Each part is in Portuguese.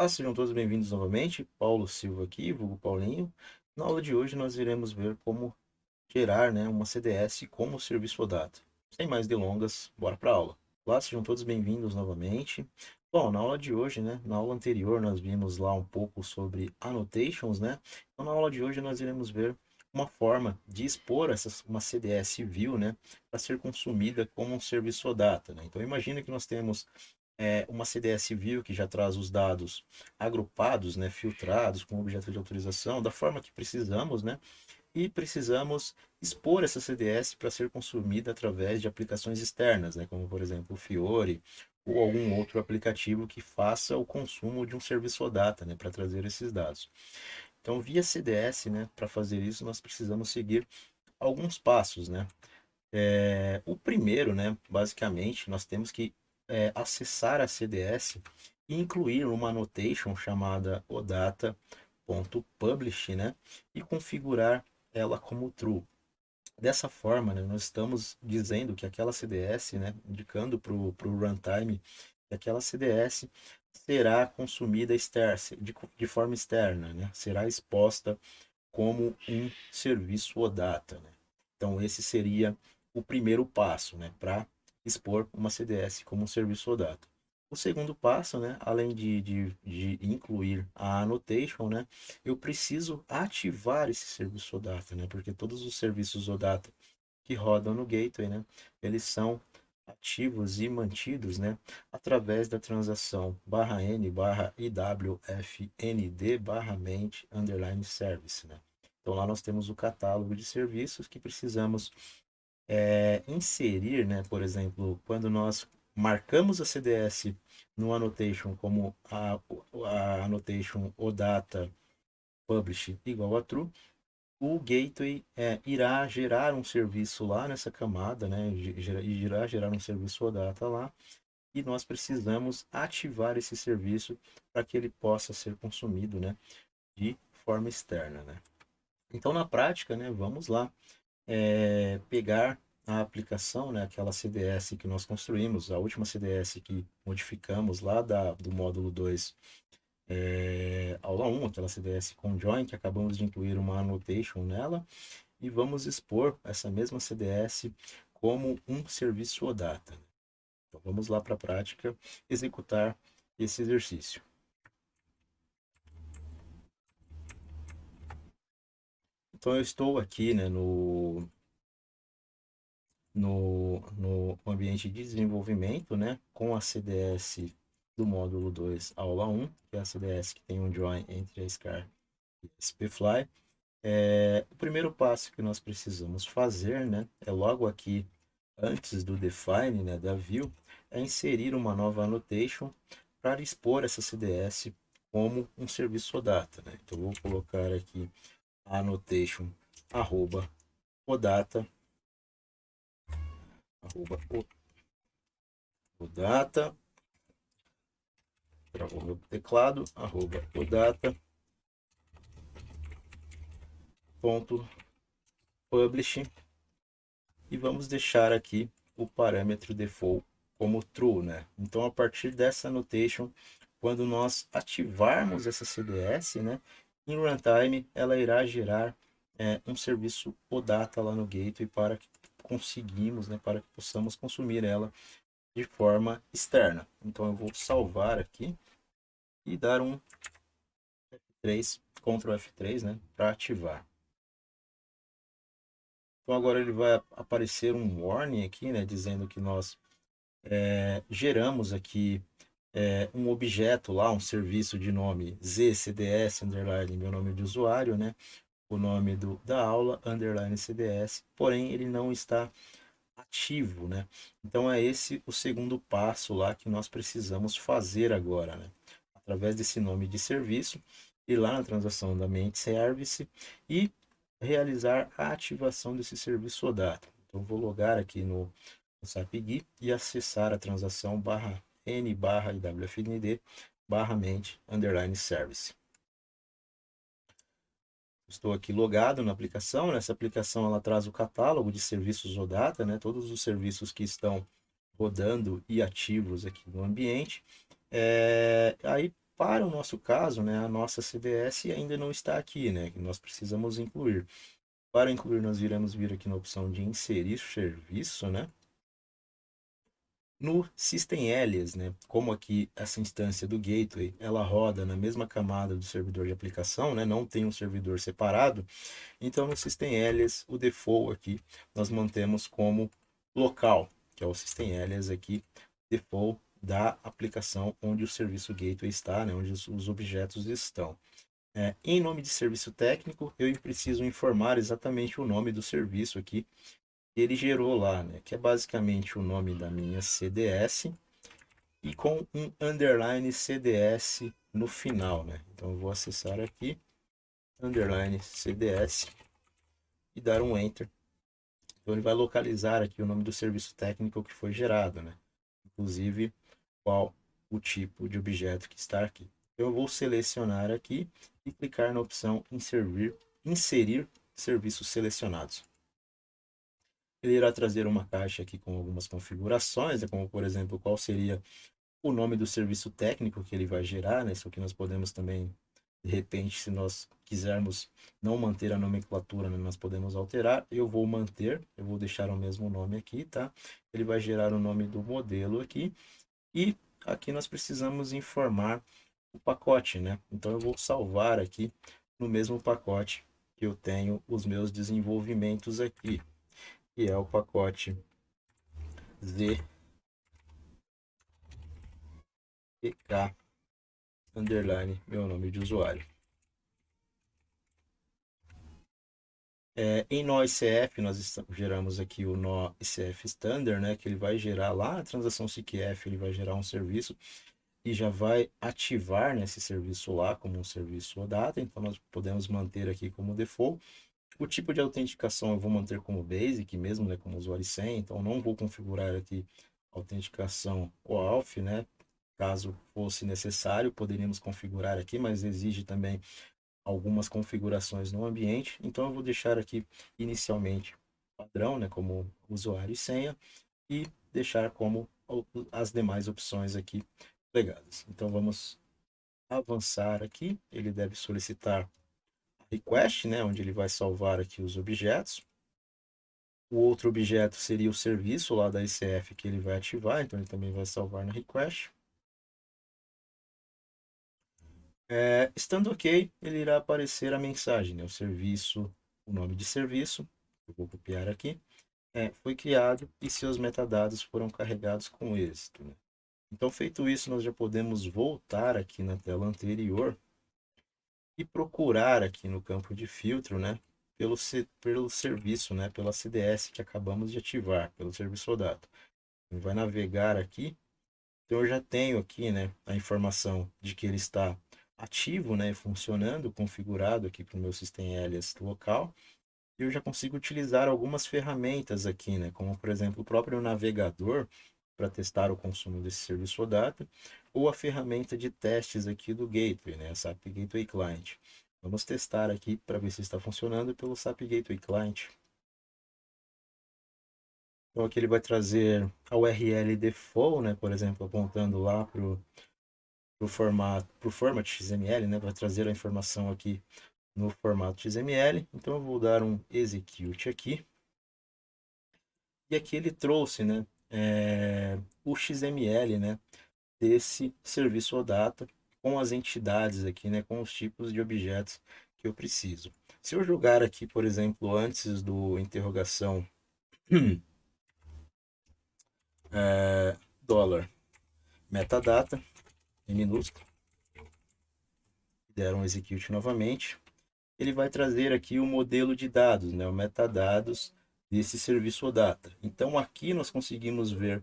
Olá, sejam todos bem-vindos novamente. Paulo Silva aqui, vulgo Paulinho. Na aula de hoje nós iremos ver como gerar, uma CDS como serviço OData. Sem mais delongas, bora para a aula. Olá, sejam todos bem-vindos novamente. Bom, na aula de hoje, na aula anterior nós vimos lá um pouco sobre annotations, né? Então na aula de hoje nós iremos ver uma forma de expor uma CDS view, para ser consumida como um serviço OData, né? Então imagina que nós temos uma CDS view que já traz os dados agrupados, filtrados com objeto de autorização, da forma que precisamos, e precisamos expor essa CDS para ser consumida através de aplicações externas, como por exemplo o Fiori ou algum outro aplicativo que faça o consumo de um serviço OData, para trazer esses dados. Então, via CDS, para fazer isso, nós precisamos seguir alguns passos, o primeiro, basicamente, nós temos que acessar a CDS e incluir uma annotation chamada odata.publish, e configurar ela como true. Dessa forma, nós estamos dizendo que aquela CDS, indicando para o runtime que aquela CDS será consumida de forma externa, será exposta como um serviço OData. Então, esse seria o primeiro passo, para expor uma CDS como um serviço OData. O segundo passo, além de incluir a annotation, eu preciso ativar esse serviço OData, porque todos os serviços OData que rodam no gateway, eles são ativos e mantidos, através da transação /n/iwfnd/ment_service, Então lá nós temos o catálogo de serviços que precisamos inserir, por exemplo, quando nós marcamos a CDS no annotation como a annotation odata publish igual a true, o gateway irá gerar um serviço lá nessa camada, irá gerar um serviço OData lá, e nós precisamos ativar esse serviço para que ele possa ser consumido, de forma externa, Então, na prática, vamos lá pegar a aplicação, aquela CDS que nós construímos, a última CDS que modificamos lá do módulo 2, aula 1, aquela CDS com join, que acabamos de incluir uma annotation nela, e vamos expor essa mesma CDS como um serviço OData. Então vamos lá para a prática executar esse exercício. Então eu estou aqui no ambiente de desenvolvimento, com a CDS do módulo 2, aula 1, que é a CDS que tem um join entre a Scar e a SPFly. O primeiro passo que nós precisamos fazer, é logo aqui antes do define, da view, é inserir uma nova annotation para expor essa CDS como um serviço OData. Então, vou colocar aqui a annotation @odata, odata, travou meu teclado, odata.publish, e vamos deixar aqui o parâmetro default como true, Então, a partir dessa annotation, quando nós ativarmos essa CDS, em runtime, ela irá gerar um serviço OData lá no gateway para que para que possamos consumir ela de forma externa. Então, eu vou salvar aqui e dar um F3, Ctrl F3, para ativar. Então, agora ele vai aparecer um warning aqui, dizendo que nós geramos aqui um objeto lá, um serviço de nome zcds, underline, meu nome de usuário, o nome da aula, underline cds, porém ele não está ativo, Então é esse o segundo passo lá que nós precisamos fazer agora, Através desse nome de serviço, ir lá na transação da ment service e realizar a ativação desse serviço OData. Então vou logar aqui no SAP-GUI e acessar a transação /n/iwfnd/ment_service. Estou aqui logado na aplicação. Essa aplicação ela traz o catálogo de serviços OData, todos os serviços que estão rodando e ativos aqui no ambiente. Aí para o nosso caso, né, a nossa CDS ainda não está aqui, né, que nós precisamos incluir. Para incluir, nós iremos vir aqui na opção de inserir serviço, né? No System Alias, né? Como aqui essa instância do Gateway, ela roda na mesma camada do servidor de aplicação, né? Não tem um servidor separado. Então, no System Alias, o default aqui, nós mantemos como local, que é o System Alias aqui, default da aplicação onde o serviço Gateway está, né? Onde os objetos estão. Em nome de serviço técnico, eu preciso informar exatamente o nome do serviço aqui que ele gerou lá, né? Que é basicamente o nome da minha CDS e com um underline CDS no final, né? Então eu vou acessar aqui, underline CDS e dar um Enter. Então ele vai localizar aqui o nome do serviço técnico que foi gerado, né? Inclusive qual o tipo de objeto que está aqui. Eu vou selecionar aqui e clicar na opção inserir serviços selecionados. Ele irá trazer uma caixa aqui com algumas configurações, né, como por exemplo, qual seria o nome do serviço técnico que ele vai gerar, né? Isso aqui nós podemos também, de repente, se nós quisermos não manter a nomenclatura, né, nós podemos alterar. Eu vou manter, eu vou deixar o mesmo nome aqui, tá? Ele vai gerar o nome do modelo aqui e aqui nós precisamos informar o pacote, né? Então eu vou salvar aqui no mesmo pacote que eu tenho os meus desenvolvimentos aqui, que é o pacote ZPK underline meu nome de usuário. Em nó ICF, nós geramos aqui o nó ICF Standard, né, que ele vai gerar lá a transação CQF, ele vai gerar um serviço e já vai ativar, né, esse serviço lá como um serviço OData, então nós podemos manter aqui como default. O tipo de autenticação eu vou manter como basic mesmo, né, como usuário e senha, então não vou configurar aqui autenticação OAuth, né, caso fosse necessário, poderíamos configurar aqui, mas exige também algumas configurações no ambiente. Então eu vou deixar aqui inicialmente padrão, né, como usuário e senha, e deixar como as demais opções aqui legadas. Então vamos avançar aqui. Ele deve solicitar request, né, onde ele vai salvar aqui os objetos. O outro objeto seria o serviço lá da ICF que ele vai ativar, então ele também vai salvar na request. Estando ok, ele irá aparecer a mensagem, né? O serviço, o nome de serviço, eu vou copiar aqui, foi criado e seus metadados foram carregados com êxito, né? Então, feito isso, nós já podemos voltar aqui na tela anterior e procurar aqui no campo de filtro, né? Pelo serviço, né? Pela CDS que acabamos de ativar, pelo serviço OData. Ele vai navegar aqui. Então, eu já tenho aqui, né, a informação de que ele está ativo, né, funcionando, configurado aqui para o meu System Alias local. E eu já consigo utilizar algumas ferramentas aqui, né, como por exemplo o próprio navegador para testar o consumo desse serviço OData, ou a ferramenta de testes aqui do Gateway, né, a SAP Gateway Client. Vamos testar aqui para ver se está funcionando pelo SAP Gateway Client. Então aqui ele vai trazer a URL default, né, por exemplo, apontando lá para o format XML, né, vai trazer a informação aqui no formato XML. Então eu vou dar um execute aqui. E aqui ele trouxe, né, o XML, né, desse serviço OData com as entidades aqui, né, com os tipos de objetos que eu preciso. Se eu jogar aqui, por exemplo, antes do interrogação dólar metadata em minúsculo, der um execute novamente, ele vai trazer aqui o modelo de dados, né, o metadados desse serviço OData. Então aqui nós conseguimos ver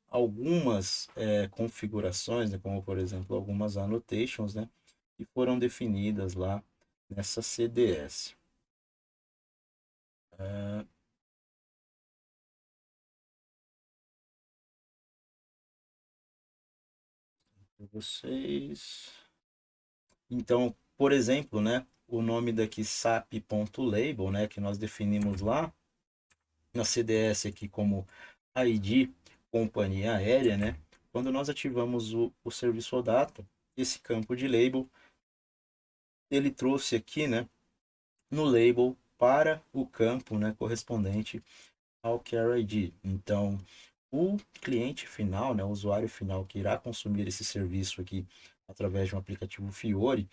algumas configurações, né, como por exemplo algumas annotations, né, que foram definidas lá nessa CDS. Para vocês. Então, por exemplo, né, o nome daqui sap.label, né, que nós definimos lá na CDS aqui como ID companhia aérea, né? Quando nós ativamos o serviço OData, esse campo de label, ele trouxe aqui, né, no label para o campo, né, correspondente ao Care ID. Então, o cliente final, né, o usuário final que irá consumir esse serviço aqui através de um aplicativo Fiori,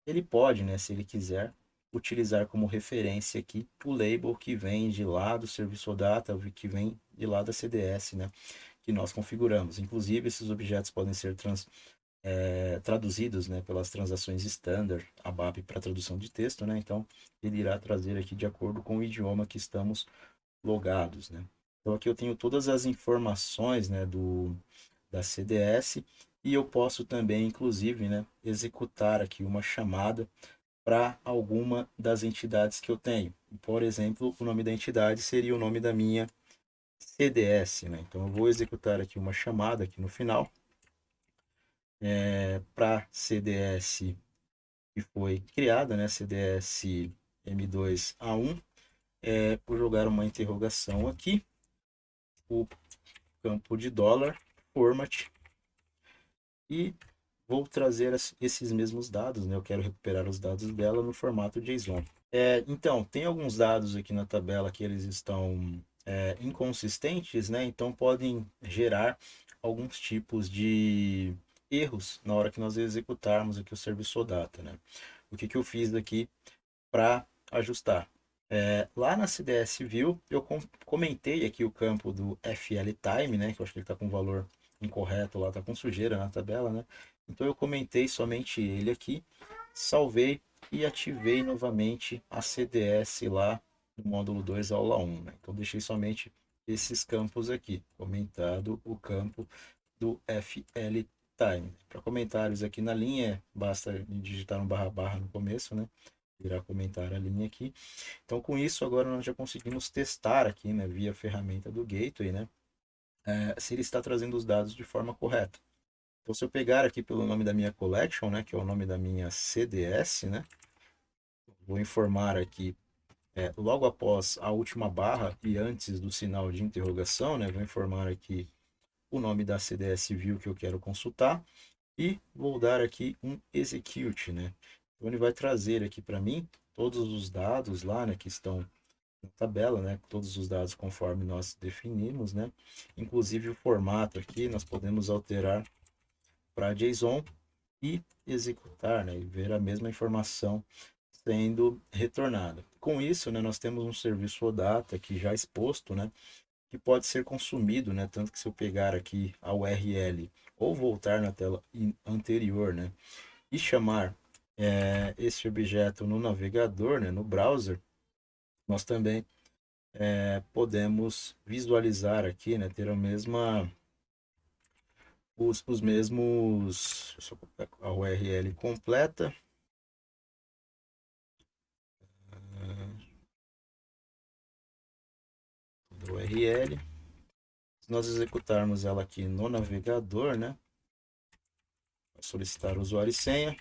ele pode, né, se ele quiser, utilizar como referência aqui o label que vem de lá do serviço OData, que vem de lá da CDS, né, que nós configuramos. Inclusive, esses objetos podem ser traduzidos, né, pelas transações standard, ABAP para tradução de texto, né, então ele irá trazer aqui de acordo com o idioma que estamos logados, né. Então aqui eu tenho todas as informações, né, da CDS e eu posso também, inclusive, né, executar aqui uma chamada para alguma das entidades que eu tenho. Por exemplo, o nome da entidade seria o nome da minha CDS, né? Então eu vou executar aqui uma chamada aqui no final para CDS que foi criada, né? CDS M2A1. Vou jogar uma interrogação aqui, o campo de dólar, format, e vou trazer esses mesmos dados, né? Eu quero recuperar os dados dela no formato JSON. Então, tem alguns dados aqui na tabela que eles estão inconsistentes, né? Então podem gerar alguns tipos de erros na hora que nós executarmos aqui o serviço OData, né? O que eu fiz aqui para ajustar? Lá na CDS View, eu comentei aqui o campo do FL Time, né? Que eu acho que ele está com valor incorreto lá, está com sujeira na tabela, né? Então eu comentei somente ele aqui, salvei e ativei novamente a CDS lá no módulo 2, aula 1, né? Então deixei somente esses campos aqui, comentado o campo do FL Time. Para comentários aqui na linha, basta digitar um barra barra no começo, né? Irá comentar a linha aqui. Então com isso agora nós já conseguimos testar aqui, né, via ferramenta do Gateway, né, se ele está trazendo os dados de forma correta. Então, se eu pegar aqui pelo nome da minha collection, né, que é o nome da minha CDS, né, vou informar aqui, logo após a última barra e antes do sinal de interrogação, né, vou informar aqui o nome da CDS view que eu quero consultar e vou dar aqui um execute, né. Então, ele vai trazer aqui para mim todos os dados lá, né, que estão na tabela, né, todos os dados conforme nós definimos, né, inclusive o formato aqui nós podemos alterar para JSON e executar, né, e ver a mesma informação sendo retornada. Com isso, né, nós temos um serviço OData aqui já exposto, né, que pode ser consumido, né, tanto que se eu pegar aqui a URL ou voltar na tela anterior, né, e chamar esse objeto no navegador, né, no browser, nós também podemos visualizar aqui, né, ter os mesmos, deixa eu colocar a URL completa, da URL. Se nós executarmos ela aqui no navegador, né, solicitar usuário e senha,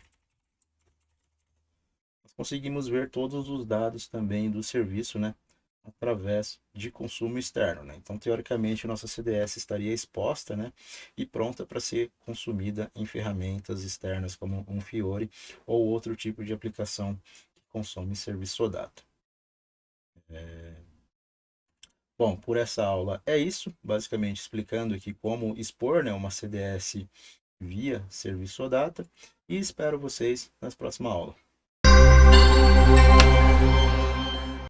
nós conseguimos ver todos os dados também do serviço, né, através de consumo externo, né? Então, teoricamente, a nossa CDS estaria exposta, né, e pronta para ser consumida em ferramentas externas como um Fiori ou outro tipo de aplicação que consome serviço OData. Bom, por essa aula é isso, basicamente explicando aqui como expor, né, uma CDS via serviço OData, e espero vocês na próxima aula.